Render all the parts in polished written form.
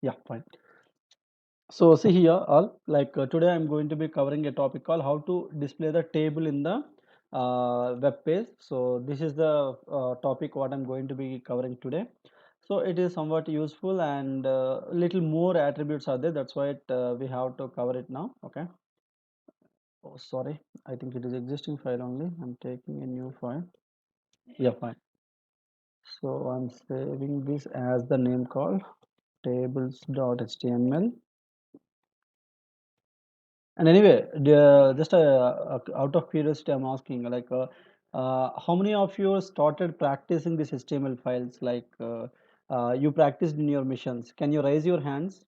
Yeah, fine. So see here, all today I'm going to be covering a topic called how to display the table in the web page. So this is the topic what I'm going to be covering today. So it is somewhat useful and little more attributes are there. That's why we have to cover it now. Okay. Oh, sorry. I think it is existing file only. I'm taking a new file. Yeah, fine. So I'm saving this as the name called tables.html. And anyway, just out of curiosity, I'm asking how many of you started practicing these HTML files? You practiced in your missions. Can you raise your hands?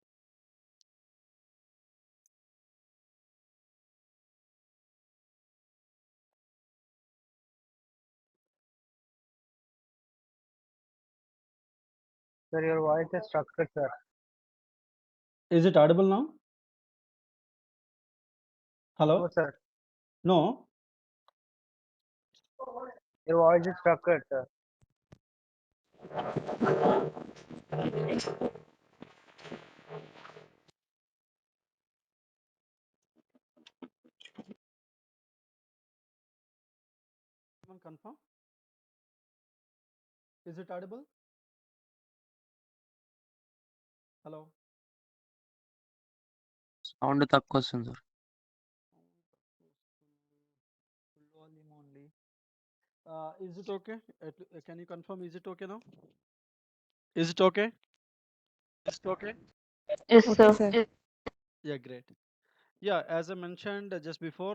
Sir, your voice is structured, sir. Is it audible now? No, Hello? sir. No? Your voice is structured, sir. Someone confirm? Is it audible? Hello? Sound తక్కువ వస్తుంది sir. Full volume only. Is it okay? Can you confirm? Is it okay now? Is it okay? Is it okay? Yes, Okay, sir. sir. Yeah, great. Yeah, as I mentioned just before,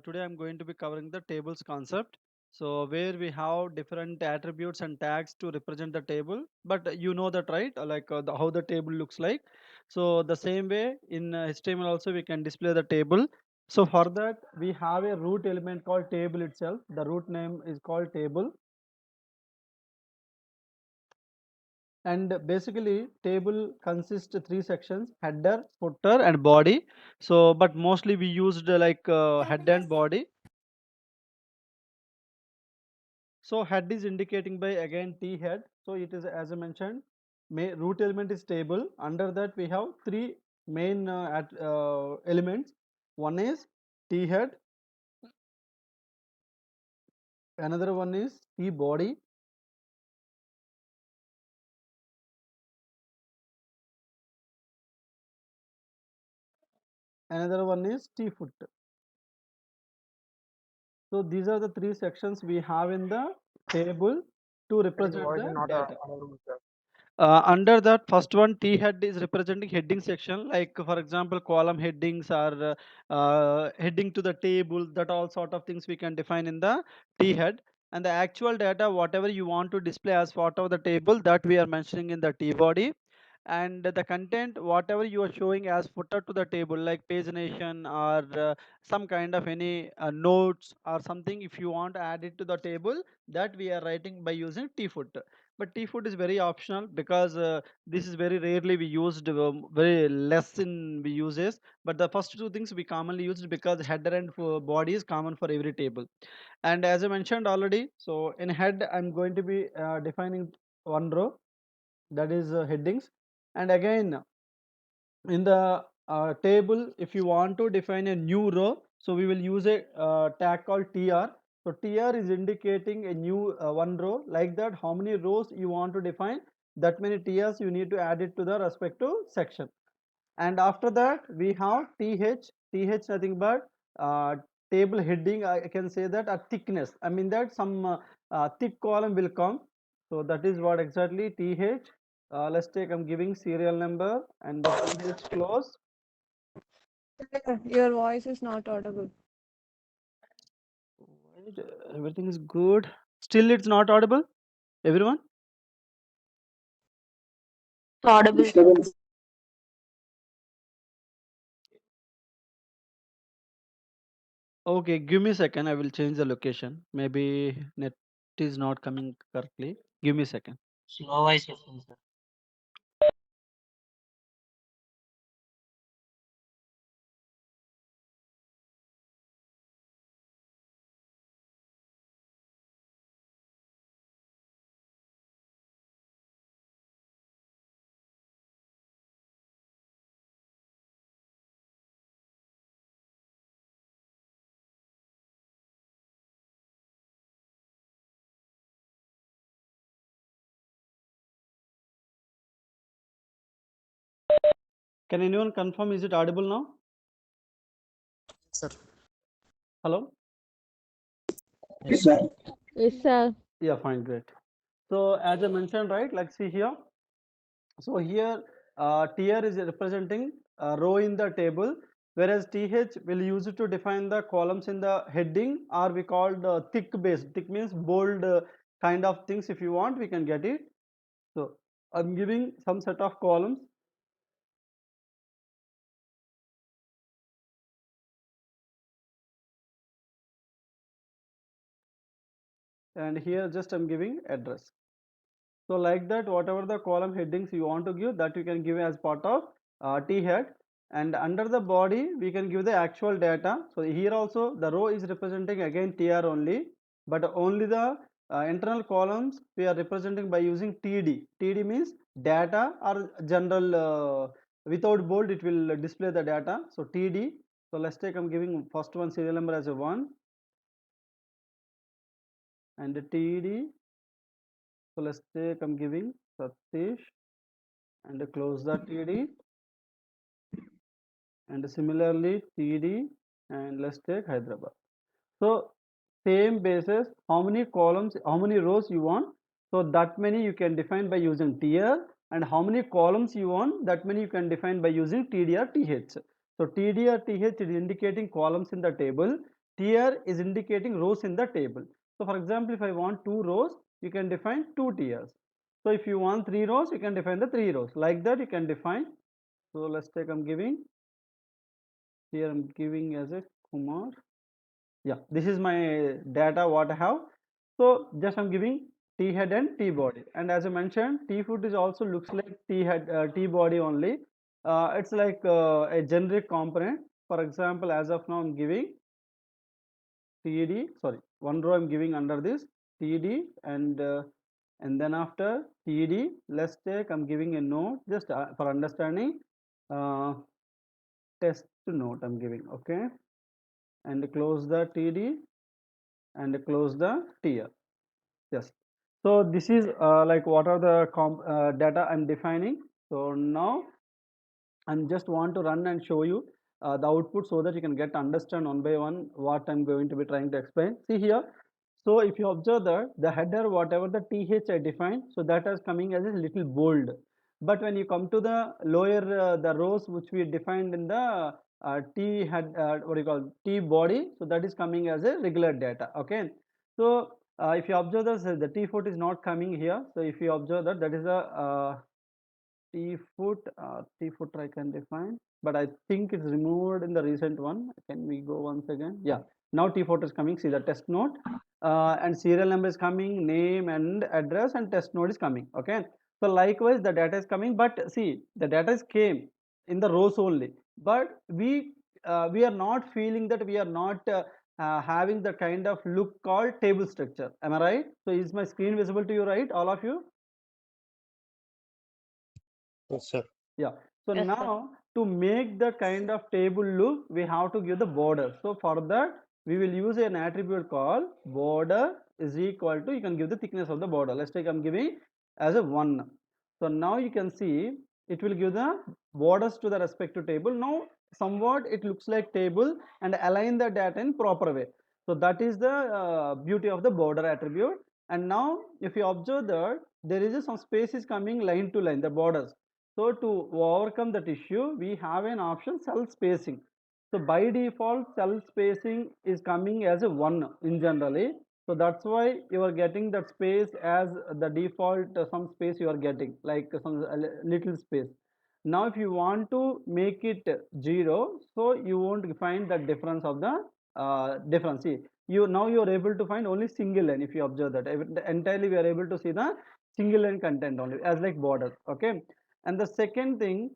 today I'm going to be covering the tables concept. So where we have different attributes and tags to represent the table, but you know that, right? How the table looks like. So the same way in HTML also we can display the table. So for that we have a root element called table itself. The root name is called table. And basically table consists three sections: header, footer and body. So but mostly we used head and body. So head is indicating by again t head. So it is, as I mentioned, root element is table. Under that we have three main elements. One is t head, another one is t body, another one is t foot. So these are the three sections we have in the table to Sir, your represent voice is the not data. audible, sir. Under that first one, T head is representing heading section, like for example column headings or heading to the table. That all sort of things we can define in the T head. And the actual data whatever you want to display as part of the table, that we are mentioning in the T body. And the content whatever you are showing as footer to the table, like pagination or some kind of any notes or something, if you want to add it to the table, that we are writing by using T foot. But T foot is very optional because this is very rarely we used, very less in we uses. But the first two things we commonly used because header and body is common for every table. And as I mentioned already, so in head I'm going to be defining one row, that is headings. And again in the table, if you want to define a new row, so we will use a tag called tr. So tr is indicating a new one row. Like that, how many rows you want to define, that many trs you need to add it to the respective section. And after that we have th nothing but table heading. I can say that a thickness, I mean that some thick column will come. So that is what exactly th. Let's take, I'm giving serial number and the th close. Sir, your voice is not audible. Right, everything is good, still it's not audible everyone? It's audible, sir. Okay, give me a second, I will change the location. Maybe net is not coming correctly. Give me a second. Slow voice వస్తుంది sir. Can anyone confirm, is it audible now? Sir. Hello? Yes, sir. Yes, sir. Yeah, fine, great. So as I mentioned, right, like see here. So here TR is representing a row in the table, whereas TH will use it to define the columns in the heading, or we called thick base. Thick means bold kind of things. If you want, we can get it. So I'm giving some set of columns. And here just I'm giving address. So like that, whatever the column headings you want to give, that you can give as part of T head. And under the body, we can give the actual data. So here also the row is representing again TR only, but only the internal columns we are representing by using TD. TD means data or general, without bold it will display the data. So TD. So let's take, I'm giving first one serial number as a 1 and the TD. So let's take, I'm giving Satish and close the TD, and similarly TD, and let's take Hyderabad. So same basis, how many columns, how many rows you want, so that many you can define by using TR, and how many columns you want, that many you can define by using TD or TH. So TD or TH is indicating columns in the table, TR is indicating rows in the table. So for example, if I want 2 rows, you can define 2 TRs. So if you want 3 rows, you can define the 3 rows. Like that you can define. So let's take, I'm giving here, I'm giving as a Kumar. Yeah, this is my data what I have. So just I'm giving T head and T body, and as I mentioned, T foot is also looks like T head, T body only. It's like a generic component. For example, as of now I'm giving TD, sorry, one row I'm giving under this TD, and then after TD, let's take, I'm giving a note just for understanding, test note I'm giving, okay, and close the TD and close the TR. Yes. So this is like what are the data I'm defining. So now I just want to run and show you the output so that you can get understand one by one what I'm going to be trying to explain. See here. So if you observe that the header, whatever the TH I defined, so that is coming as a little bold. But when you come to the lower the rows which we defined in the T head, what do you call T body, so that is coming as a regular data. Okay. So if you observe this, the T foot is not coming here. So if you observe that, that is a T footer I can define, but I think it's removed in the recent one. Can we go once again? Yeah, now T footer is coming. See the test node, and serial number is coming, name and address, and test node is coming. Okay, so likewise the data is coming, but see the data is came in the rows only, but we are not feeling that we are not having the kind of look called table structure. Am I right? So is my screen visible to you, right, all of you? Yes, sir. Yeah. So Yes, sir. now to make the kind of table look, we have to give the border. So for that, we will use an attribute called border is equal to, you can give the thickness of the border. Let's take, I'm giving as a 1. So now you can see it will give the borders to the respective table. Now somewhat it looks like table and align the data in proper way. So that is the beauty of the border attribute. And now if you observe that there is some space is coming line to line, the borders. So to overcome that issue, we have an option cell spacing. So by default, cell spacing is coming as a 1 in generally. So that's why you are getting that space as the default, some space you are getting, like some little space. Now if you want to make it 0, so you won't find the difference of the difference. See, now you are able to find only single line. If you observe that entirely, we are able to see the single line content only as like borders. Okay. And the second thing,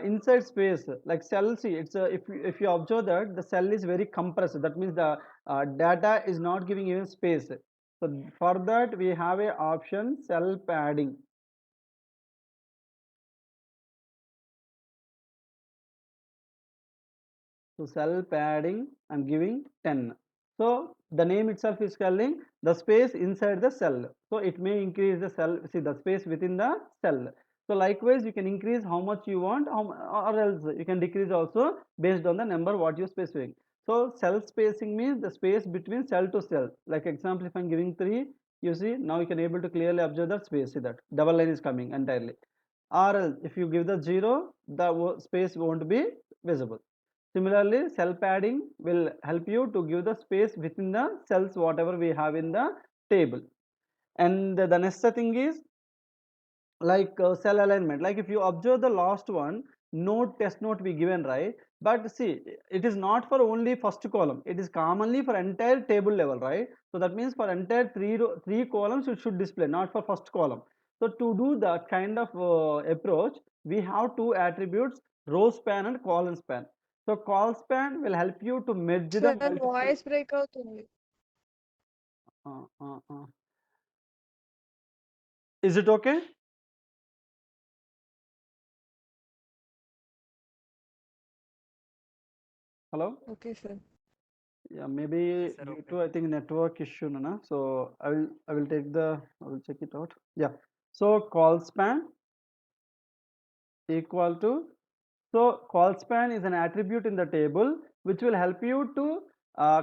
inside space like cell, see it's if you observe that the cell is very compressed, that means the data is not giving even space. So for that we have a option cell padding. So cell padding I'm giving 10. So the name itself is telling the space inside the cell, so it may increase the cell, see the space within the cell. So likewise, you can increase how much you want, or else you can decrease also based on the number what you specifying. So cell spacing means the space between cell to cell. Like example, if I'm giving 3, you see now you can able to clearly observe that space. See that double line is coming entirely. Or else if you give the 0, the space won't be visible. Similarly, cell padding will help you to give the space within the cells whatever we have in the table. And the next thing is like cell alignment. Like if you observe the last one, node test node be given, right? But see, it is not for only first column, it is commonly for entire table level, right? So that means for entire three columns it should display, not for first column. So to do that kind of approach, we have two attributes, row span and column span. So call span will help you to merge the Sir, multiple. voice break అవుతుంది. uh, uh, uh. Is it okay? Hello? Okay, sir. Yeah, maybe Sir, due okay. to I think network issue, Nana. So I will take the I will check it out. Yeah. So call span equal to, so call span is an attribute in the table which will help you to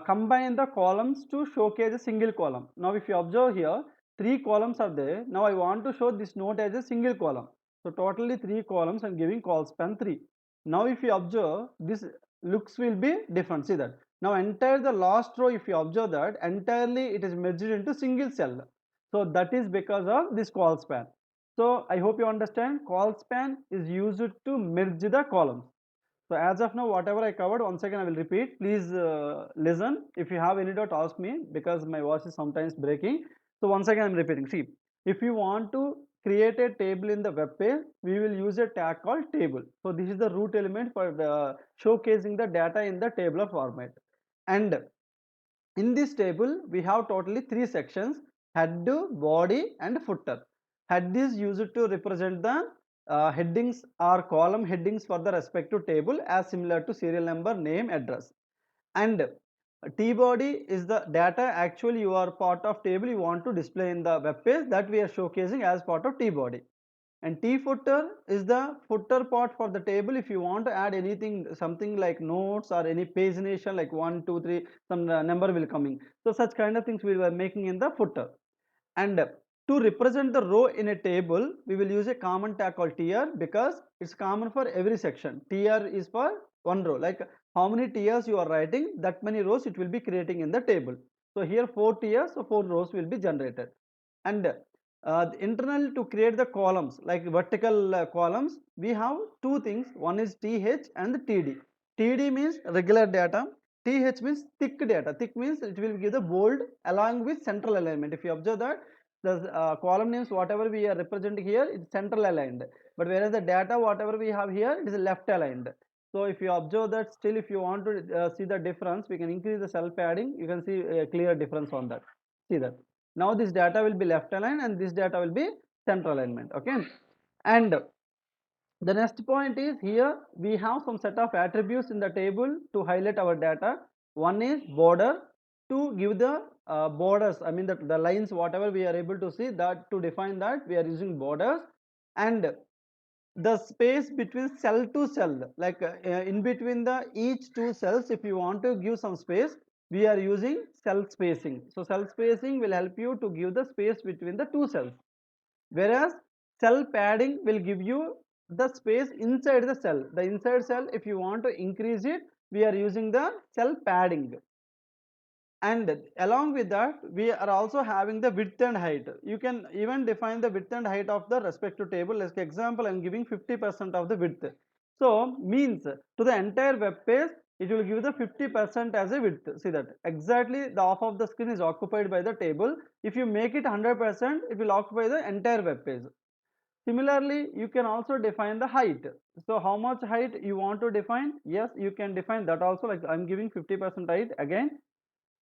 combine the columns to showcase a single column. Now if you observe here, 3 columns are there. Now I want to show this node as a single column. So totally 3 columns I'm giving call span 3. Now if you observe, this looks will be different. See that. Now entire the last row, if you observe that, entirely it is merged into single cell. So that is because of this call span. So I hope you understand, call span is used to merge the columns. So as of now, whatever I covered, once again I will repeat. Please listen. If you have any doubt, ask me because my voice is sometimes breaking. So once again, I'm repeating. See, if you want to create a table in the web page, we will use a tag called table. So this is the root element for the showcasing the data in the tabular format. And in this table, we have totally 3 sections: head, body, and footer. Head is used to represent the headings or column headings for the respective table as similar to serial number, name, address. And T body is the data actually you are part of table you want to display in the web page, that we are showcasing as part of T body. And T footer is the footer part for the table if you want to add anything, something like notes or any pagination like 1 2 3, some number will coming. So such kind of things we were making in the footer. And to represent the row in a table, we will use a common tag called tr because it's common for every section. Tr is for one row, like how many trs you are writing, that many rows it will be creating in the table. So here 4 trs, so 4 rows will be generated. And the internal to create the columns like vertical columns, we have two things. One is th and td. Td means regular data, th means thick data. Thick means it will give the bold along with central alignment. If you observe that the column names whatever we are representing here, it's central aligned, but whereas the data whatever we have here, it is left aligned. So if you observe that, still if you want to see the difference, we can increase the cell padding, you can see a clear difference on that. See that now this data will be left aligned and this data will be central alignment. Okay. And the next point is, here we have some set of attributes in the table to highlight our data. One is border, to give the borders, I mean the lines whatever we are able to see, that to define that we are using borders. And the space between cell to cell, like in between the each two cells, if you want to give some space, we are using cell spacing. So cell spacing will help you to give the space between the two cells, whereas cell padding will give you the space inside the cell. The inside cell, if you want to increase it, we are using the cell padding. And along with that, we are also having the width and height. You can even define the width and height of the respective table. As example, I'm giving 50% of the width. So means to the entire web page, it will give the 50% as a width. See that exactly the half of the screen is occupied by the table. If you make it 100%, it will occupy the entire web page. Similarly, you can also define the height. So how much height you want to define? Yes, you can define that also, like I'm giving 50% height again.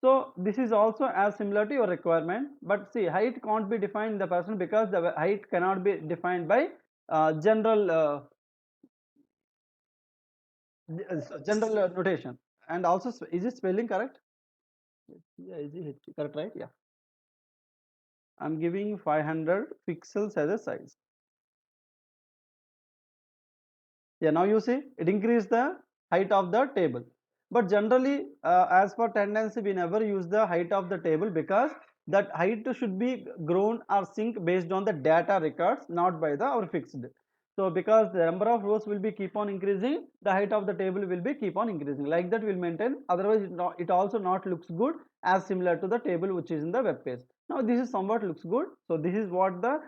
So this is also as similar to your requirement, but see, height can't be defined in the person because the height cannot be defined by general notation. And also, is it spelling correct? Yeah, is it correct, right? Yeah, I'm giving 500 pixels as a size. Yeah, now you see it increase the height of the table. But generally, as per tendency, we never use the height of the table because that height should be grown or sink based on the data records, not by the our fixed. So because the number of rows will be keep on increasing, the height of the table will be keep on increasing. Like that we'll maintain. Otherwise, it also not looks good as similar to the table which is in the web page. Now this is somewhat looks good. So this is what the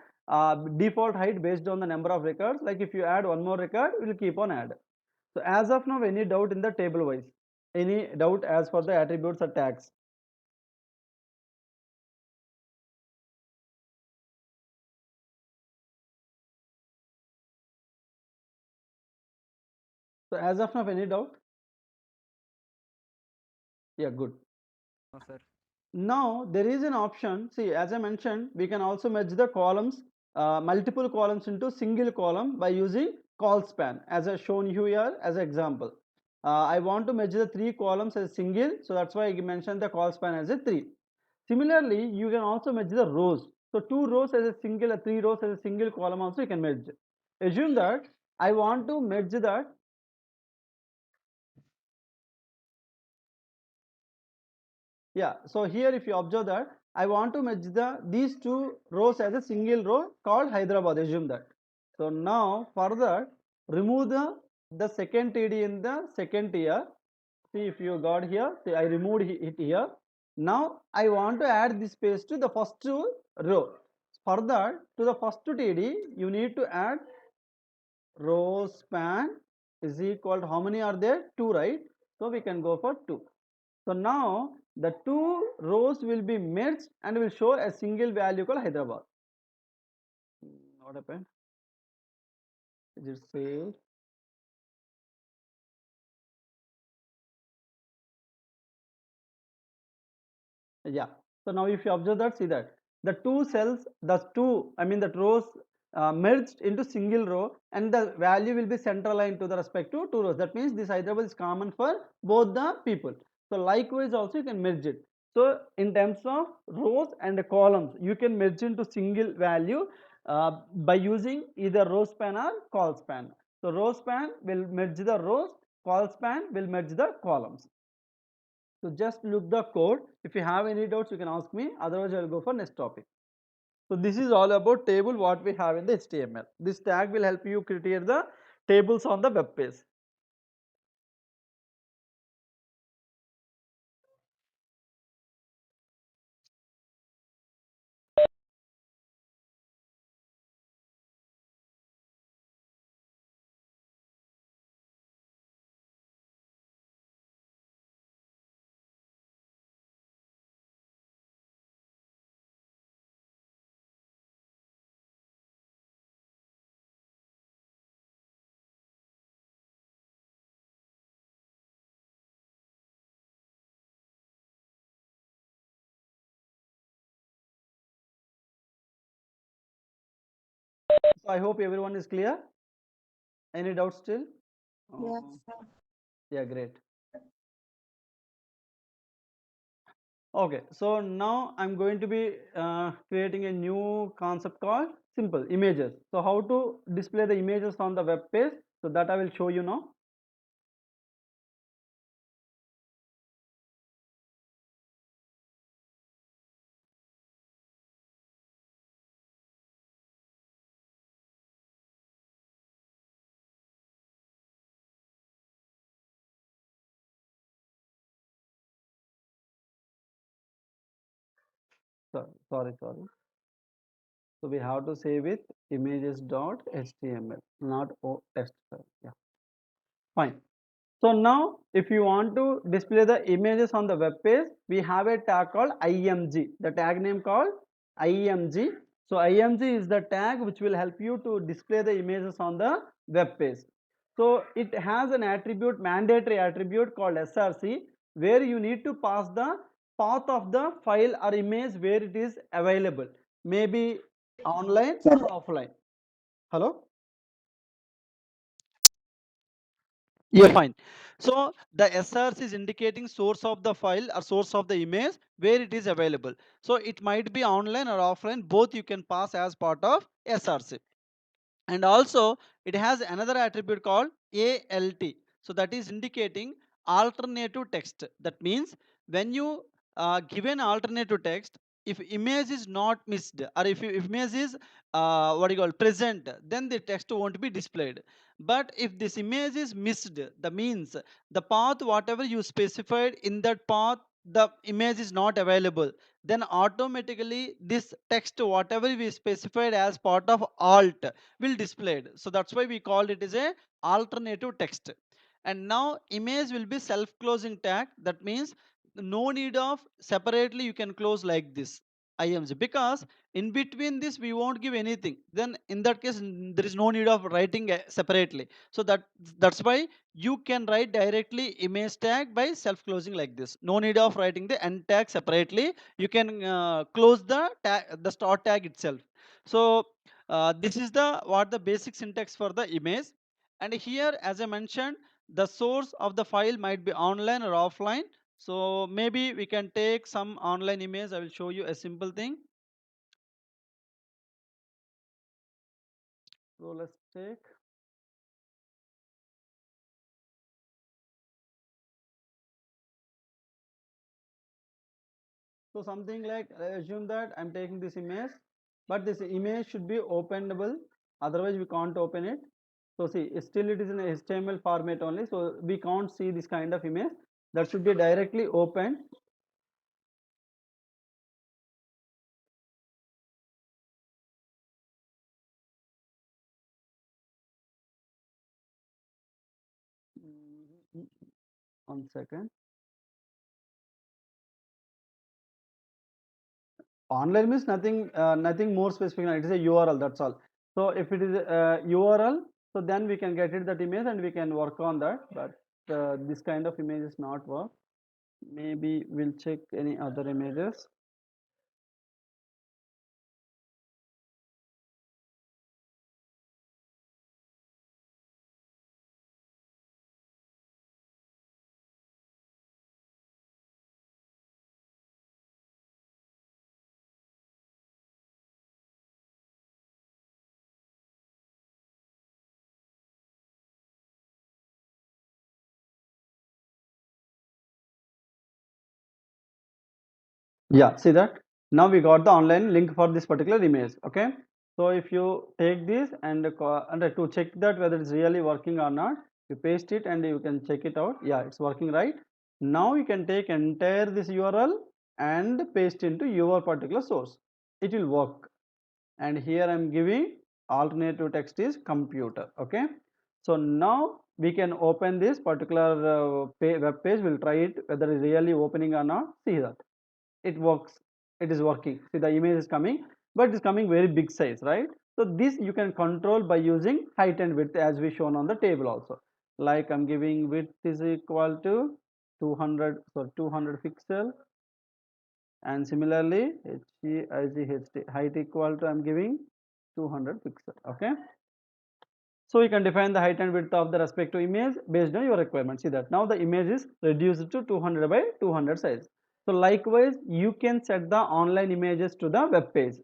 default height based on the number of records. Like if you add one more record, it will keep on add. So as of now, any doubt in the table wise? Any doubt as for the attributes or tags? So as of now, any doubt? Yeah, good. No, sir. Now there is an option. See, as I mentioned, we can also merge the columns, multiple columns into single column by using CallSpan, as I shown you here as an example. I want to merge the three columns as single, so that's why I mentioned the CallSpan as a three. Similarly, you can also merge the rows. So two rows as a single, three rows as a single column also you can merge. Assume that I want to merge that. Yeah, so here if you observe that I want to merge these two rows as a single row called Hyderabad. Assume that. So now further remove the second TD in the second tier. See if you got here. See, I removed it here. Now I want to add this space to the first row. Further to the first TD you need to add row span is equal to how many are there? 2, right? So we can go for 2. So now the two rows will be merged and will show a single value called Hyderabad. What happened? Is it saved? Yeah. So now if you observe that, see that the two cells, the two, I mean the rows merged into single row and the value will be centralized to the respect to two rows. That means this Hyderabad is common for both the people. So likewise also you can merge it. So in terms of rows and columns, you can merge into single value by using either row span or call span. So row span will merge the rows, call span will merge the columns. So just look the code. If you have any doubts, you can ask me. Otherwise, I will go for next topic. So this is all about table what we have in the HTML. This tag will help you create the tables on the web page. So I hope everyone is clear. Any doubts still? Yes, Uh, sir. yeah, great. Okay, so now I'm going to be creating a new concept called simple images. So how to display the images on the web page? So that I will show you now. Sorry. So we have to save with images.html, not o text file. Yeah, fine. So now if you want to display the images on the web page, we have a tag called IMG, the tag name called IMG. So IMG is the tag which will help you to display the images on the web page. So it has an attribute, mandatory attribute called SRC, where you need to pass the path of the file or image where it is available, maybe online or offline. Hello? Yeah, fine. So the SRC is indicating source of the file or source of the image where it is available. So it might be online or offline, both you can pass as part of SRC. And also it has another attribute called ALT. So that is indicating alternative text. That means when you give an alternative text, if image is not missed, or if image is what you call present, then the text won't be displayed. But if this image is missed, that means the path whatever you specified in that path, the image is not available, then automatically this text whatever we specified as part of alt will displayed. So that's why we called it as a alternative text. And now image will be self closing tag. That means no need of separately you can close like this IMG, because in between this we won't give anything, then in that case there is no need of writing separately. So that's why you can write directly image tag by self closing like this. No need of writing the end tag separately. You can close the tag, the start tag itself. So this is the what the basic syntax for the image. And here as I mentioned, the source of the file might be online or offline. So maybe we can take some online image. I will show you a simple thing. So let's take, so something like, I assume that I'm taking this image, but this image should be openable, otherwise we can't open it. So see, still it is in HTML format only, so we can't see this kind of image. That should be directly opened. One second. Online means nothing, nothing more specific. It is a URL. That's all. So if it is a URL, so then we can get it that image and we can work on that. But this kind of image is not work. Maybe we'll check any other images. Yeah, see that? Now we got the online link for this particular image. Okay. So if you take this and to check that whether it's really working or not, you paste it and you can check it out. Yeah, it's working, right? Now you can take entire this URL and paste into your particular source. It will work. And here I'm giving alternative text is computer. Okay. So now we can open this particular web page. We'll try it whether it's really opening or not. See that it works, it is working. See, the image is coming, but it's coming very big size, right? So this you can control by using height and width as we shown on the table also. Like I'm giving width is equal to 200, so 200 pixel, and similarly height equal to I'm giving 200 pixel. Okay. So you can define the height and width of the respective image based on your requirement. See that now the image is reduced to 200 by 200 size. So likewise, you can set the online images to the web page,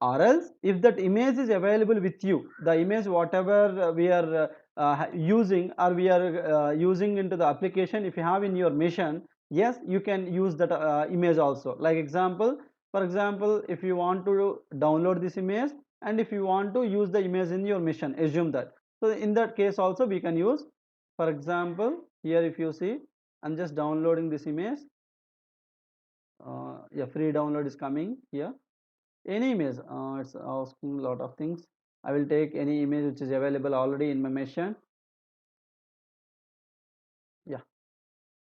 or else if that image is available with you, the image whatever we are using, or we are using into the application, if you have in your machine, yes, you can use that image also. Like example, for example, if you want to download this image and if you want to use the image in your machine, assume that, so in that case also we can use. For example, here if you see, I'm just downloading this image. Yeah, free download is coming here. Any image, it's asking a lot of things. I will take any image which is available already in my machine. Yeah,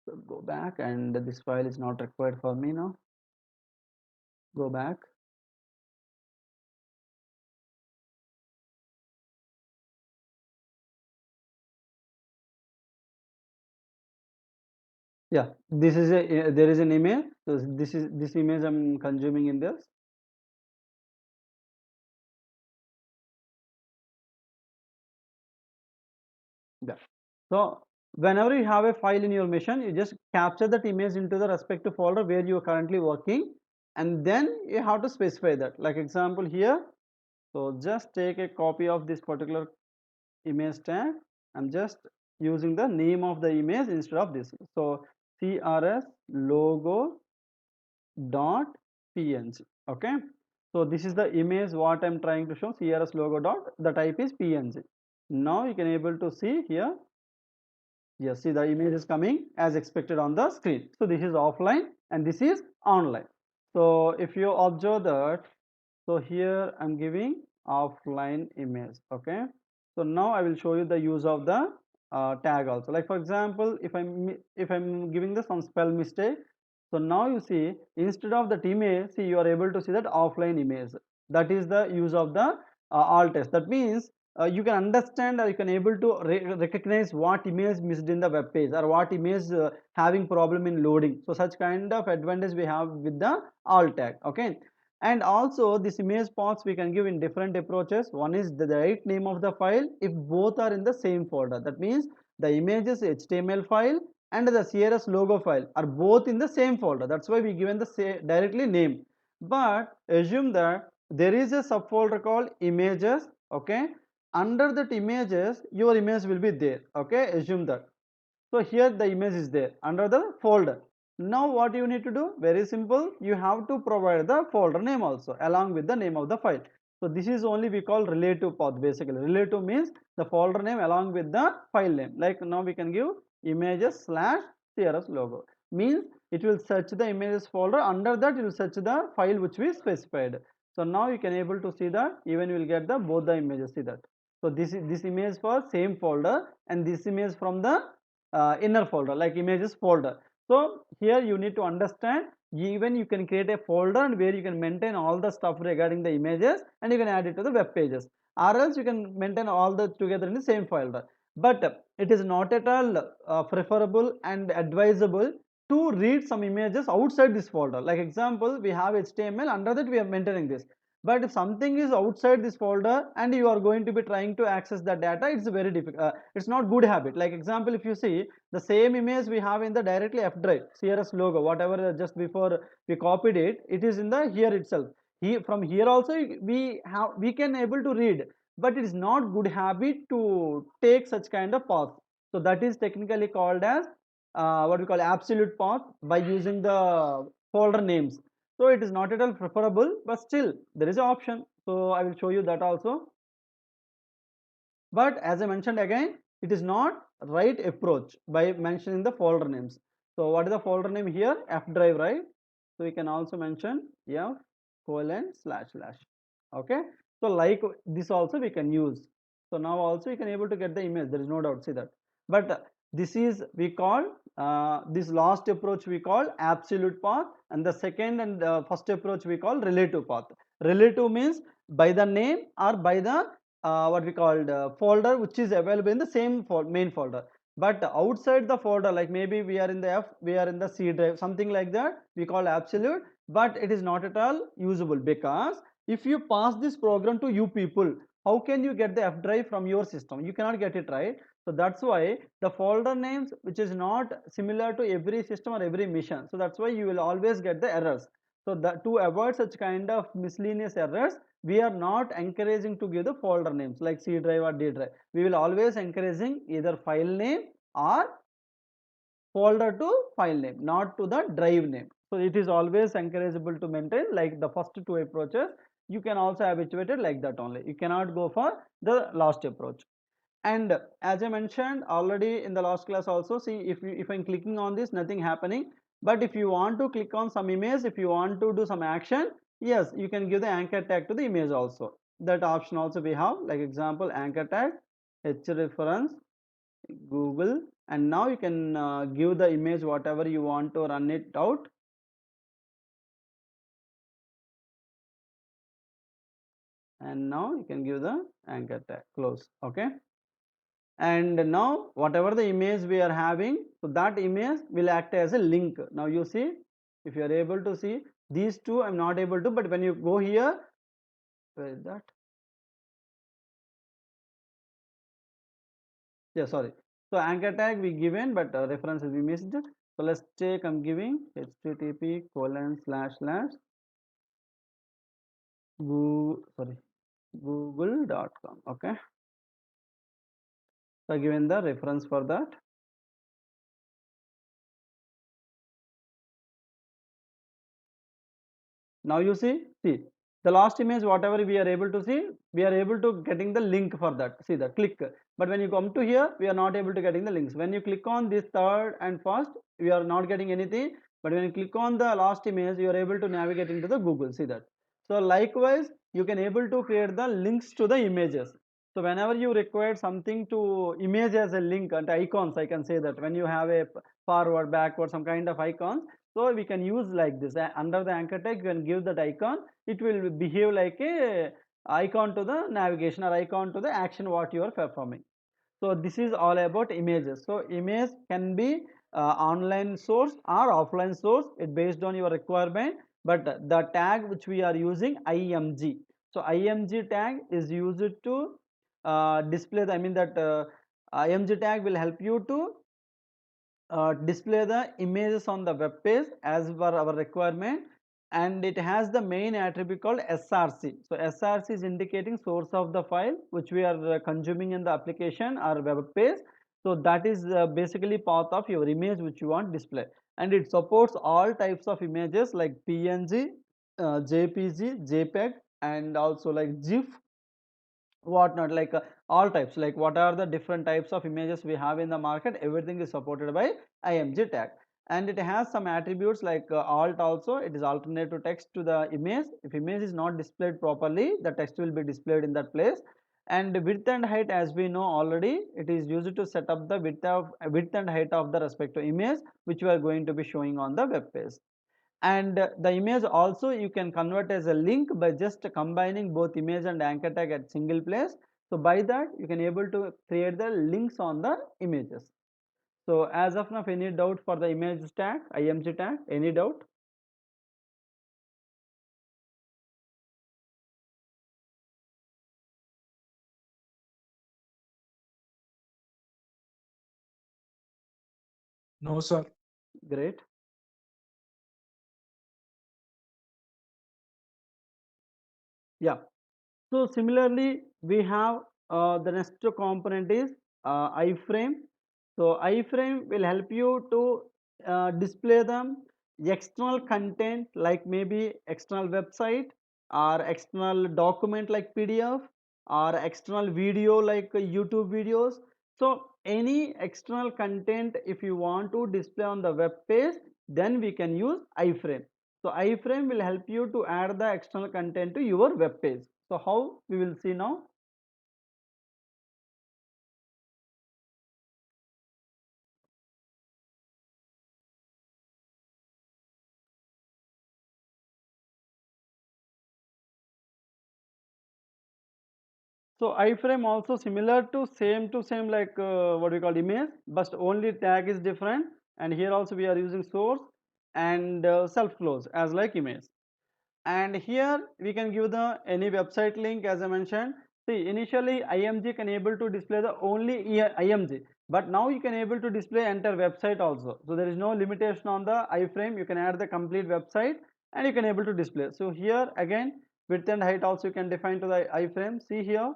so go back, and this file is not required for me now. Go back. Yeah, this is a there is an image. So this image I'm consuming in this. Yeah. So whenever you have a file in your machine, you just capture that image into the respective folder where you are currently working, and then you have to specify that. Like example here, so just take a copy of this particular image tag I'm just using the name of the image instead of this. So CRS logo dot png. Okay, so this is the image what I'm trying to show, CRS logo dot, the type is png. Now you can able to see here. Yes, see the image is coming as expected on the screen. So this is offline and this is online. So if you observe that, so here I'm giving offline image. Okay, so now I will show you the use of the tag also. Like for example, if I'm giving the some spell mistake, so now you see instead of that image, see you are able to see that offline image. That is the use of the alt text. That means you can understand or you can able to recognize what image missed in the web page or what image having problem in loading. So such kind of advantage we have with the alt tag. Okay, and also this image paths we can give in different approaches. One is the right name of the file if both are in the same folder. That means the images HTML file and the CRS logo file are both in the same folder. That's why we given the directly name. But assume that there is a subfolder called images. Okay, under that images your image will be there. Okay, assume that. So here the image is there under the folder. Now what you need to do, very simple, you have to provide the folder name also along with the name of the file. So this is only we call relative path. Basically relative means the folder name along with the file name. Like now we can give images slash CRS logo, means it will search the images folder, under that it will search the file which we specified. So now you can able to see that even you will get the both the images. See that. So this image for same folder and this image from the inner folder, like images folder. So here you need to understand, even you can create a folder and where you can maintain all the stuff regarding the images and you can add it to the web pages, or else you can maintain all the together in the same folder. But it is not at all preferable and advisable to read some images outside this folder. Like example, we have HTML, under that we are maintaining this. But if something is outside this folder and you are going to be trying to access the data, it's very difficult. It's not good habit. Like example, if you see the same image we have in the directly F drive, CRS logo, whatever just before we copied it, it is in the here itself. From here also we can able to read, but it is not good habit to take such kind of path. So that is technically called as what we call absolute path by using the folder names. So it is not at all preferable, but still there is an option. So I will show you that also. But as I mentioned again, it is not right approach by mentioning the folder names. So what is the folder name here? F drive, right? So we can also mention F colon slash slash. Okay, so like this also we can use. So now also you can able to get the image, there is no doubt. See that. But this is we call this last approach we call absolute path, and the second and first approach we call relative path. Relative means by the name or by the what we called folder which is available in the same main folder. But outside the folder, like maybe we are in the F, we are in the C drive, something like that, we call absolute. But it is not at all usable, because if you pass this program to you people, how can you get the F drive from your system? You cannot get it, right? So that's why the folder names which is not similar to every system or every mission, so that's why you will always get the errors. So that to avoid such kind of miscellaneous errors, we are not encouraging to give the folder names like C drive or D drive. We will always encouraging either file name or folder to file name, not to the drive name. So it is always encourageable to maintain like the first two approaches. You can also habituate it like that only. You cannot go for the last approach. And as I mentioned already in the last class also, see if I'm clicking on this, nothing happening. But if you want to click on some image, if you want to do some action, yes, you can give the anchor tag to the image also. That option also we have, like example anchor tag h reference Google, and now you can give the image whatever you want to run it out. And now you can give the anchor tag close. Okay, and now whatever the image we are having, so that image will act as a link. Now you see, if you are able to see these two, I'm not able to, but when you go here, where is that? Yeah, sorry. So anchor tag we given, but references we missed. So let's take, I'm giving http colon slash slash google, sorry, google.com. Okay, So given the reference for that. Now you see the last image whatever we are able to see, we are able to getting the link for that, see the click. But when you come to here, we are not able to getting the links. When you click on this third and first, we are not getting anything. But when you click on the last image, you are able to navigate into the Google, see that. So likewise you can able to create the links to the images. So whenever you require something to image as a link and icons, I can say that when you have a forward backward some kind of icons, so we can use like this. Under the anchor tag you can give that icon, it will behave like a icon to the navigation or icon to the action what you are performing. So this is all about images. So image can be online source or offline source, it based on your requirement. But the tag which we are using, IMG, so IMG tag is used to display the, I mean that IMG tag will help you to display the images on the web page as per our requirement. And it has the main attribute called src. So src is indicating source of the file which we are consuming in the application or web page. So that is basically part of your image which you want display. And it supports all types of images like png, jpg, jpeg, and also like gif, whatnot, like all types, like what are the different types of images we have in the market, everything is supported by IMG tag. And it has some attributes like alt also, it is alternate to text to the image. If image is not displayed properly, the text will be displayed in that place. And width and height, as we know already, it is used to set up the width and height of the respective image which we are going to be showing on the web page. And the image also you can convert as a link by just combining both image and anchor tag at single place. So by that you can able to create the links on the images. So as of now, any doubt for the image tag, IMG tag, any doubt? No, sir. Great. Yeah. So similarly, we have the next component is iframe. So iframe will help you to display the external content like maybe external website or external document like PDF or external video like YouTube videos. So any external content if you want to display on the web page, then we can use iframe. So iframe will help you to add the external content to your web page. So how we will see now? So iframe also similar to same like what we call image, but only tag is different. And here also we are using source and self close as like image. And here we can give the any website link as I mentioned. See, initially IMG can able to display the only IMG, but now you can able to display entire website also. So there is no limitation on the iframe, you can add the complete website and you can able to display. So here again width and height also you can define to the iframe. See here,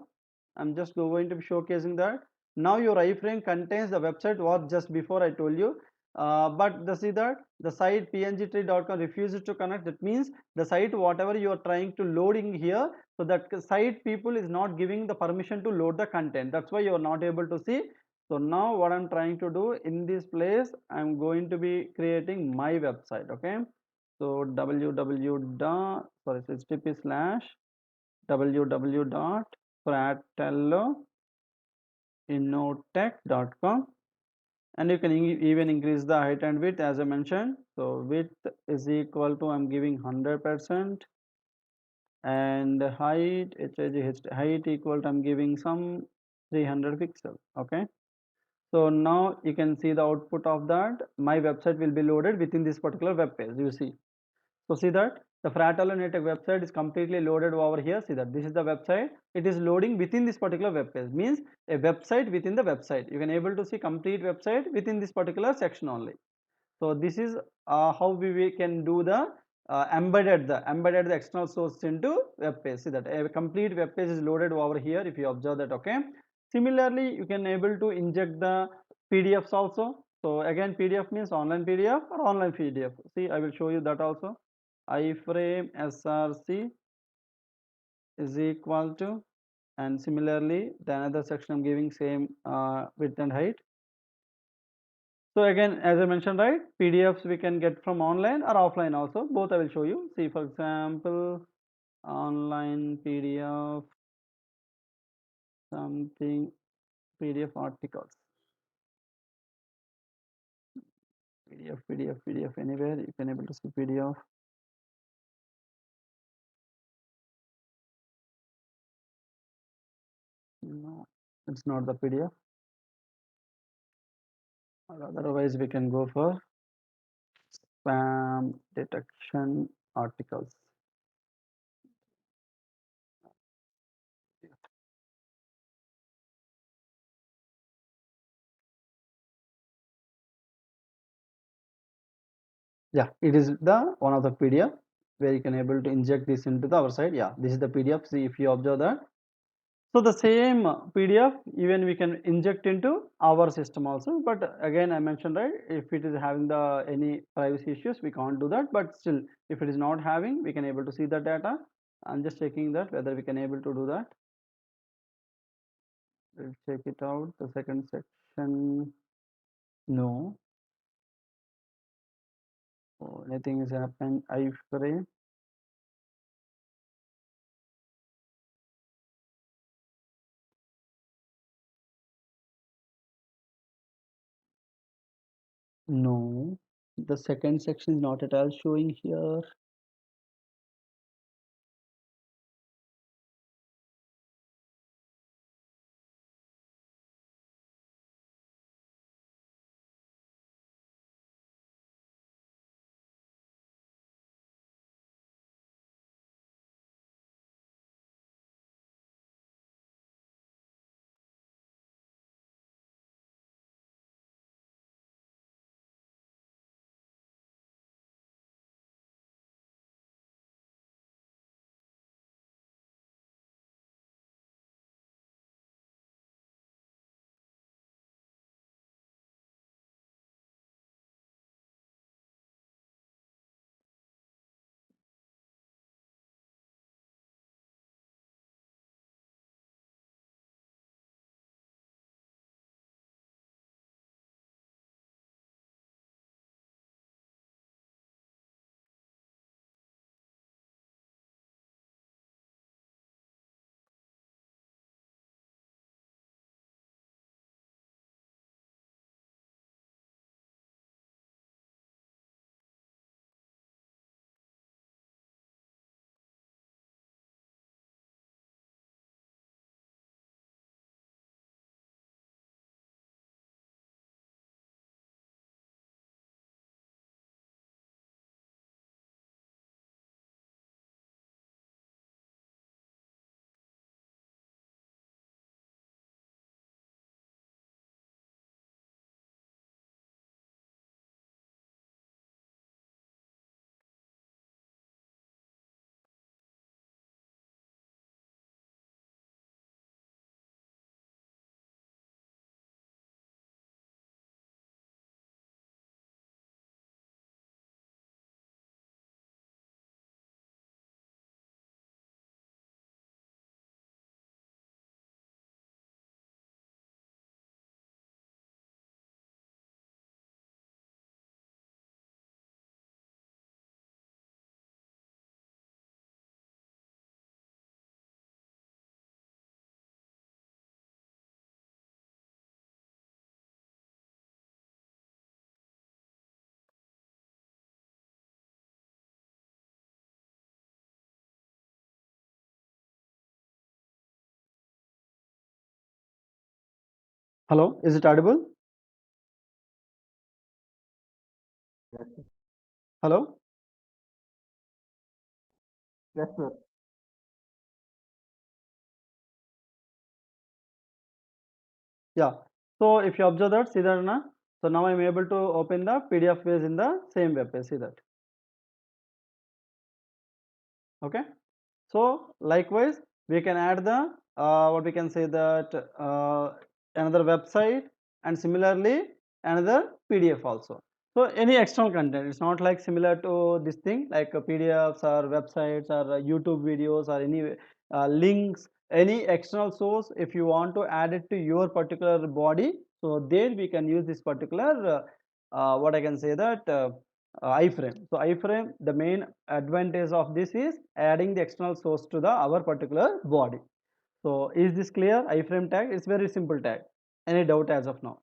I'm just going to be showcasing that. Now your iframe contains the website what just before I told you. But the see that the site pngtree.com refuses to connect. That means the site whatever you are trying to loading here, so that site people is not giving the permission to load the content. That's why you are not able to see. So now what I'm trying to do in this place, I'm going to be creating my website. Okay. So www dot sorry http slash www dot fratelloinnotech.com. And you can even increase the height and width as I mentioned. So width is equal to I'm giving 100% and height height equal to I'm giving some 300 pixel. Okay. So now you can see the output of that. My website will be loaded within this particular web page. You see. So see that the Fratello Network website is completely loaded over here. See that this is the website. It is loading within this particular web page. Means a website within the website. You can able to see complete website within this particular section only. So this is how we can do the embedded the external source into web page. See that a complete web page is loaded over here if you observe that. Okay. Similarly, you can able to inject the PDFs also. So again, PDF means online PDF or online PDF. See, I will show you that also. Iframe src is equal to, and similarly the another section I'm giving same width and height. So again, as I mentioned, right, PDFs we can get from online or offline also. Both I will show you. See, for example, online PDF, something PDF articles, PDF anywhere you can able to see PDF. No, it's not the PDF. Or otherwise, we can go for spam detection articles. Yeah, it is the one of the PDF where you can able to inject this into the our side. Yeah, this is the PDF. See, if you observe that. So the same PDF even we can inject into our system also. But again, I mentioned, right, if it is having the any privacy issues, we can't do that. But still, if it is not having, we can able to see the data. I'm just checking that whether we can able to do that. We'll check it out. The second section, no. Oh, anything is happened. Iframe. No. The second section is not at all showing here. Hello, is it audible? Hello? Yes, sir. Yeah. So if you observe that, see that na? So now I'm able to open the PDF page in the same web page. See that? Okay. So likewise, we can add the what we can say that another website, and similarly another PDF also. So any external content, it's not like similar to this thing like PDFs or websites or YouTube videos or any links, any external source. If you want to add it to your particular body, so there we can use this particular what I can say that iframe. So iframe, the main advantage of this is adding the external source to the our particular body. So is this clear? Iframe tag, it's very simple tag. Any doubt as of now?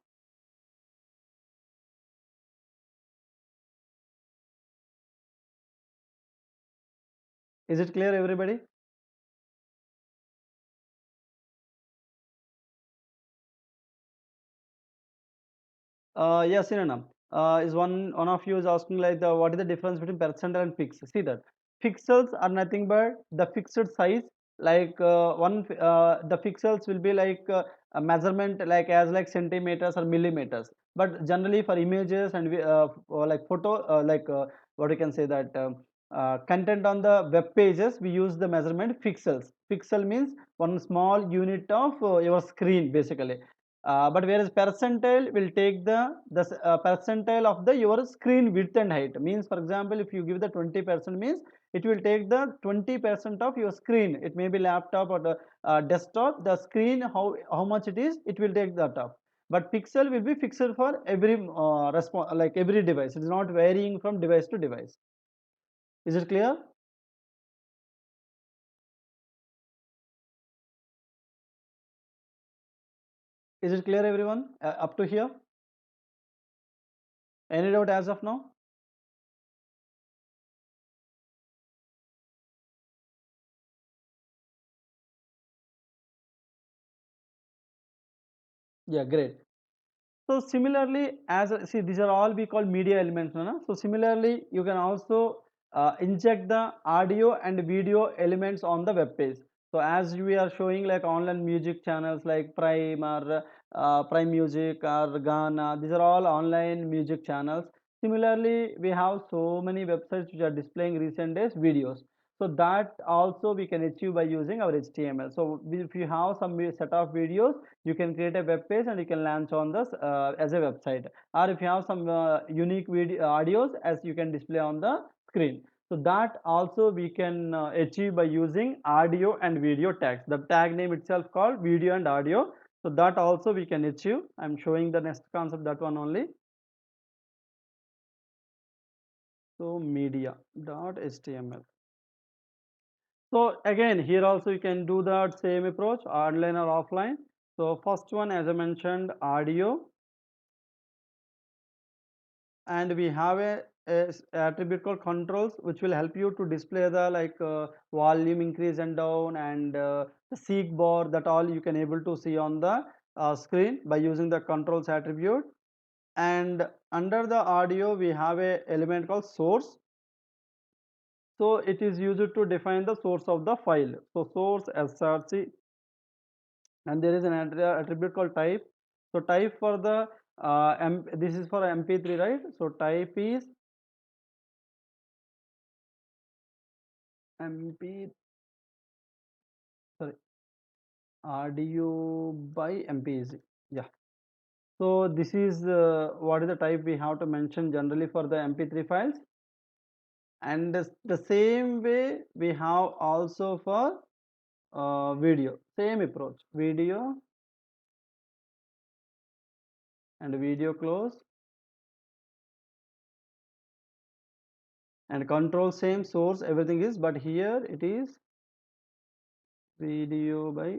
Is it clear, everybody? Yes, Sinanam. Is one of you is asking like the what is the difference between percentile and pixel? See that pixels are nothing but the fixed size. Like the pixels will be like a measurement like as like centimeters or millimeters. But generally for images and or like photo what you can say that content on the web pages, we use the measurement pixels. Pixel means one small unit of your screen basically. But whereas percentile will take the percentile of the your screen width and height. Means for example, if you give the 20% means it will take the 20% of your screen. It may be laptop or the desktop. The screen, how much it is, it will take that up. But pixel will be fixed for every like every device. It is not varying from device to device. Is it clear? Is it clear, everyone? Up to here? Any doubt as of now? Yeah, great. So similarly, as see, these are all we call media elements, no? So similarly, you can also inject the audio and video elements on the web page. So as we are showing like online music channels like Prime or Prime Music or Ghana, these are all online music channels. Similarly, we have so many websites which are displaying recent days videos. So that also we can achieve by using our HTML. So if you have some set of videos, you can create a web page and you can launch on this as a website. Or if you have some unique video audios, as you can display on the screen. So that also we can achieve by using audio and video tags. The tag name itself called video and audio. So that also we can achieve. I'm showing the next concept, that one only. So media dot html. So again, here also you can do that same approach, online or offline. So first one, as I mentioned, audio, and we have a attribute called controls, which will help you to display the like volume increase and down, and the seek bar, that all you can able to see on the screen by using the controls attribute. And under the audio, we have a element called source. So it is used to define the source of the file. So source src, and there is an attribute called type. So type for the this is for mp3, right? So type is mp, sorry, audio by mpeg. Yeah. So this is what is the type we have to mention generally for the mp3 files. And the same way we have also for video, same approach, video and video close, and control same, source everything is, but here it is video by,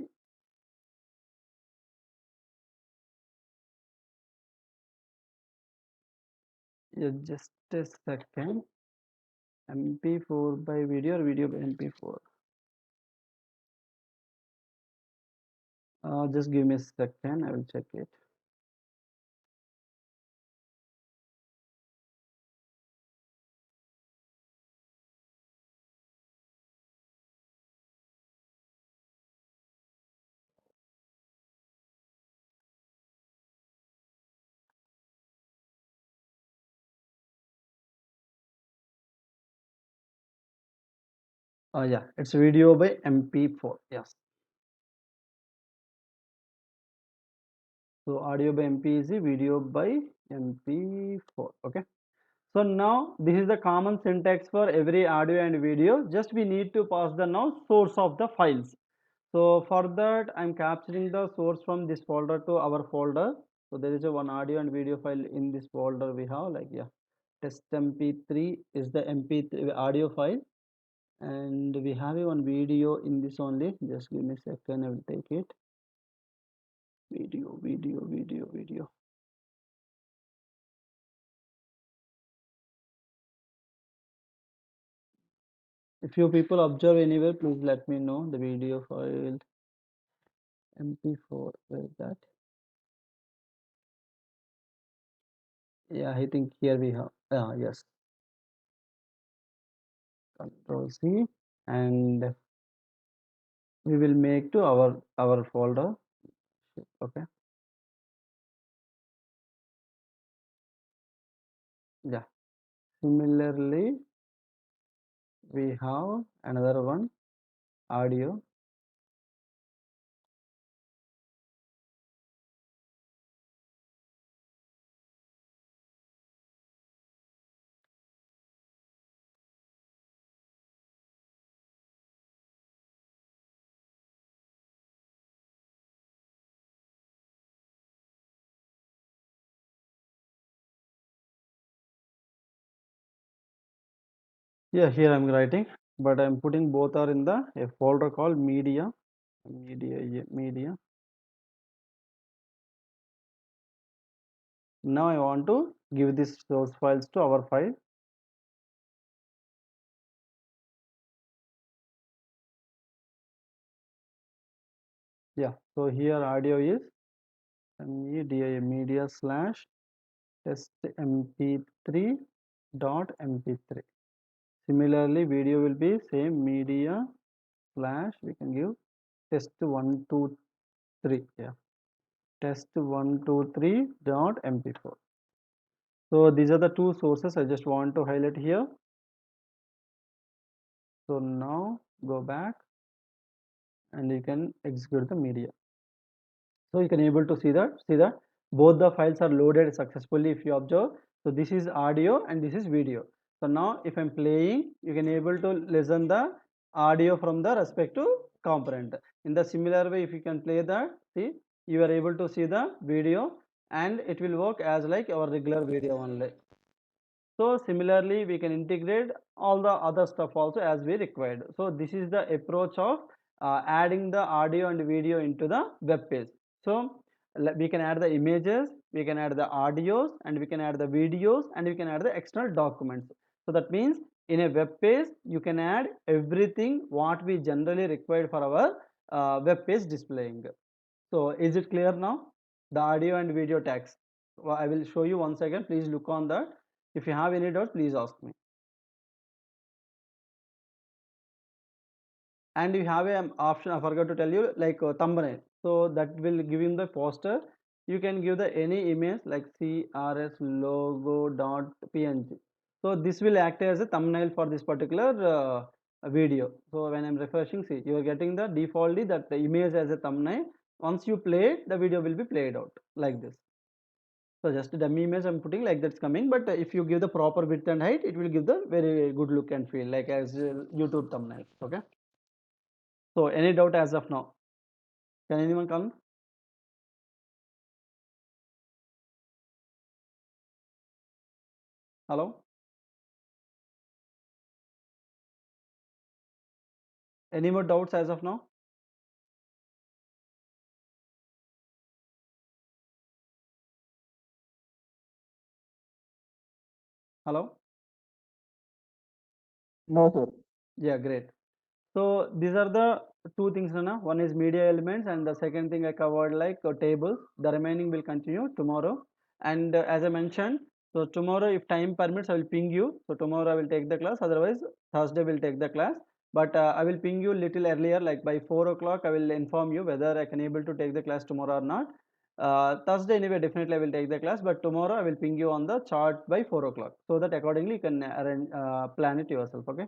yeah, just a second, mp4 by video or video by mp4. Just give me a second, I will check it. Yeah, it's video by mp4. Yes. So audio by MP3, video by MP4. Okay. So now this is the common syntax for every audio and video. Just we need to pass the now source of the files. So for that I'm capturing the source from this folder to our folder. So there is a one audio and video file in this folder we have, like, yeah, test mp3 is the mp3 audio file, and we have a one video in this only. Just give me a second, I will take it. Video. If you people observe anywhere, please let me know the video file. MP4, where is that? Yeah, I think here we have, yes, Control C, and we will make to our folder. Okay, yeah. Similarly, we have another one, audio. Yeah, here I'm writing, but I'm putting both are in the a folder called media. Now I want to give this source files to our file. Yeah, so here audio is media slash test mp3 dot mp3. Similarly, video will be same, media slash, we can give test 123, yeah, test 123 dot mp4. So these are the two sources I just want to highlight here. So now go back and you can execute the media. So you can able to see that both the files are loaded successfully if you observe. So this is audio and this is video. So now if I'm playing, you can able to listen the audio from the respective component. In the similar way, if you can play that, see, you are able to see the video and it will work as like our regular video only. So similarly, we can integrate all the other stuff also as we required. So this is the approach of adding the audio and video into the web page. So we can add the images, we can add the audios, and we can add the videos, and we can add the external documents. So that means in a web page, you can add everything what we generally required for our web page displaying. So is it clear now? The audio and video tags. Well, I will show you once again. Please look on that. If you have any doubt, please ask me. And you have an option, I forgot to tell you, like thumbnail. So that will give him the poster. You can give the any image like crs logo dot png. So this will act as a thumbnail for this particular video. So when I'm refreshing, see, you are getting the defaultly that the image as a thumbnail. Once you play it, the video will be played out like this. So just a dummy image I'm putting like that's coming, but if you give the proper width and height, it will give the very good look and feel like as YouTube thumbnail. Okay. So any doubt as of now? Can anyone come? Hello? Any more doubts as of now? Hello? No, sir. Yeah, great. So these are the two things, Nana. One is media elements, and the second thing I covered like tables. The remaining will continue tomorrow. And as I mentioned, so tomorrow, if time permits, I will ping you. So tomorrow I will take the class. Otherwise, Thursday will take the class. But I will ping you little earlier, like by 4 o'clock. I will inform you whether I can able to take the class tomorrow or not. Thursday anyway, definitely I will take the class. But tomorrow I will ping you on the chart by 4 o'clock, so that accordingly you can arrange, plan it yourself. Okay.